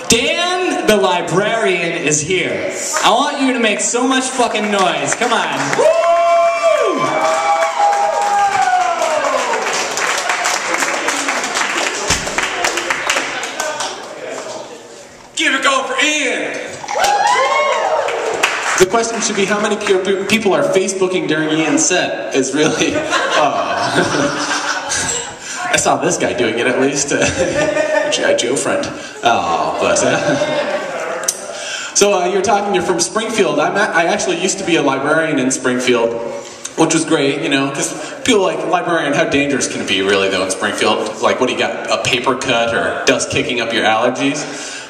Dan, the librarian, is here. I want you to make so much fucking noise. Come on. Woo! Give it a go for Ian. The question should be how many people are Facebooking during Ian's set is really... I saw this guy doing it at least. G.I. Joe friend. Oh, but... So you're talking, you're from Springfield. I actually used to be a librarian in Springfield, which was great, you know, because people like, librarian, how dangerous can it be really though in Springfield? Like, what do you got, a paper cut or dust kicking up your allergies?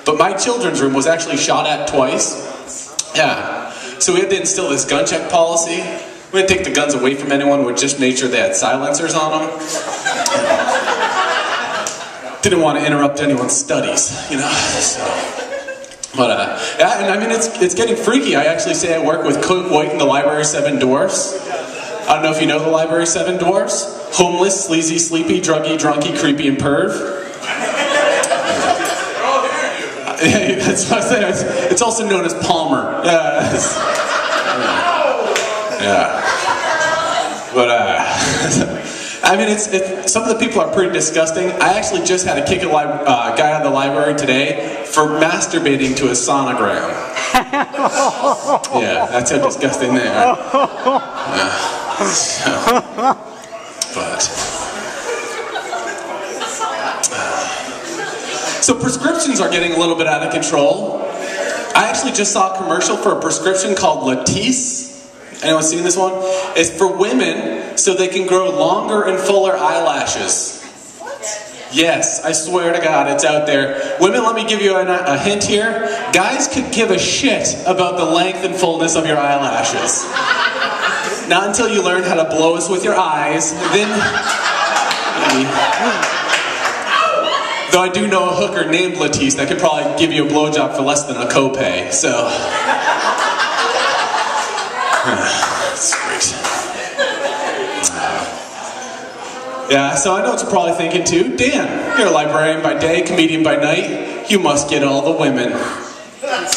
But my children's room was actually shot at twice. Yeah. So we had to instill this gun check policy. We didn't take the guns away from anyone, we just made sure they had silencers on them. Didn't want to interrupt anyone's studies, you know. So. But yeah, and I mean it's getting freaky. I actually say I work with Coke White and the Library 7 Dwarfs. I don't know if you know the Library 7 Dwarfs. Homeless, sleazy, sleepy, druggy, drunky, creepy, and perv. That's what I said. It's also known as Palmer. Yeah. But I mean, some of the people are pretty disgusting. I actually just had to kick a guy out of the library today for masturbating to a sonogram. Yeah, that's how disgusting they are. So prescriptions are getting a little bit out of control. I actually just saw a commercial for a prescription called Latisse. Anyone seen this one? It's for women so they can grow longer and fuller eyelashes. Yes, I swear to God, it's out there. Women, let me give you a hint here. Guys could give a shit about the length and fullness of your eyelashes. Not until you learn how to blow us with your eyes, then maybe. Though I do know a hooker named Latisse that could probably give you a blowjob for less than a copay, so... That's great. Yeah, so I know what you're probably thinking too. Dan, you're a librarian by day, comedian by night. You must get all the women.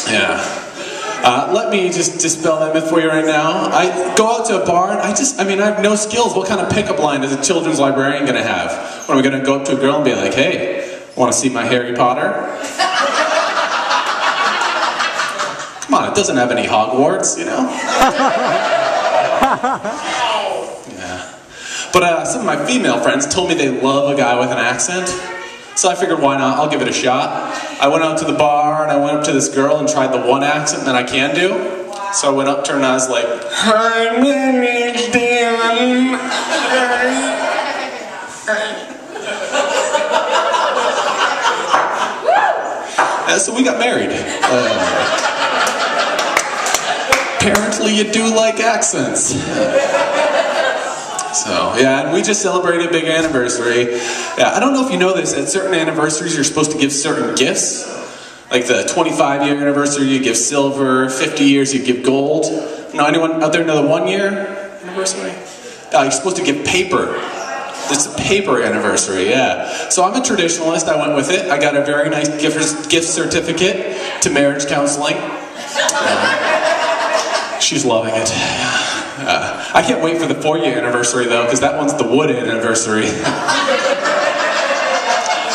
Yeah. Let me just dispel that myth for you right now. I go out to a bar and I have no skills. What kind of pickup line is a children's librarian gonna have? What, am I gonna go up to a girl and be like, hey, wanna see my Harry Potter? Come on, it doesn't have any Hogwarts, you know? Yeah. But some of my female friends told me they love a guy with an accent. So I figured, why not? I'll give it a shot. I went out to the bar and I went up to this girl and tried the one accent that I can do. So I went up to her and I was like, hi, my name's Dan. So we got married. Apparently you do like accents. So, yeah, and we just celebrated a big anniversary. Yeah, I don't know if you know this, at certain anniversaries you're supposed to give certain gifts. Like the 25-year anniversary, you give silver, 50 years, you give gold. No, anyone out there know the 1-year anniversary? You're supposed to give paper. It's a paper anniversary, yeah. So I'm a traditionalist, I went with it. I got a very nice gift certificate to marriage counseling. She's loving it. I can't wait for the 4-year anniversary though, because that one's the wood anniversary.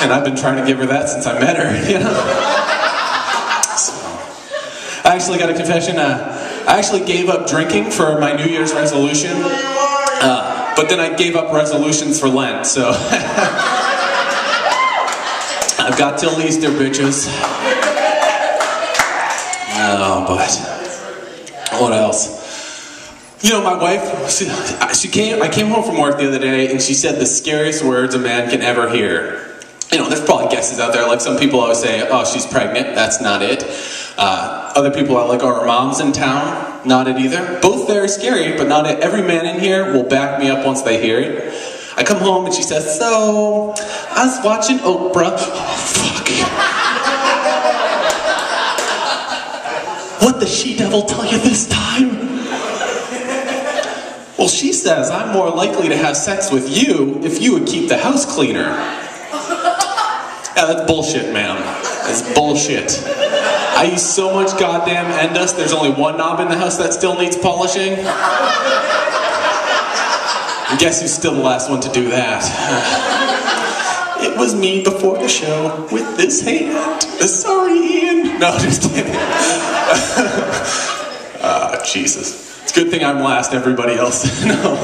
And I've been trying to give her that since I met her, you know? So, I actually got a confession. I actually gave up drinking for my New Year's resolution. But then I gave up resolutions for Lent, so... I've got till Easter, bitches. Oh, but... What else? You know, my wife, I came home from work the other day and she said the scariest words a man can ever hear. You know, there's probably guesses out there, like some people always say, oh, she's pregnant, that's not it. Other people are like, oh, her mom's in town, not it either. Both very scary, but not it. Every man in here will back me up once they hear it. I come home and she says, so, I was watching Oprah. Oh, fuck. What the she-devil tell you this time? Well, she says I'm more likely to have sex with you if you would keep the house cleaner. Yeah, that's bullshit, man. It's bullshit. I use so much goddamn Endust, there's only one knob in the house that still needs polishing. And guess who's still the last one to do that? It was me before the show with this hand. Sorry, Ian. No, just kidding. Jesus. It's a good thing I'm last, everybody else. No.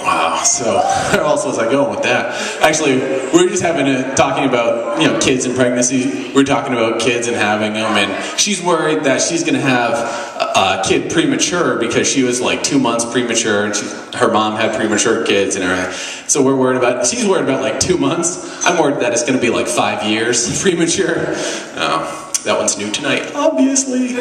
Wow, so where else was I going with that? Actually, we were just talking about, kids and pregnancy. We're talking about kids and having them, and she's worried that she's going to have a kid premature because she was like 2 months premature, and her mom had premature kids and everything. So she's worried about like 2 months. I'm worried that it's going to be like 5 years premature. That one's new tonight, obviously.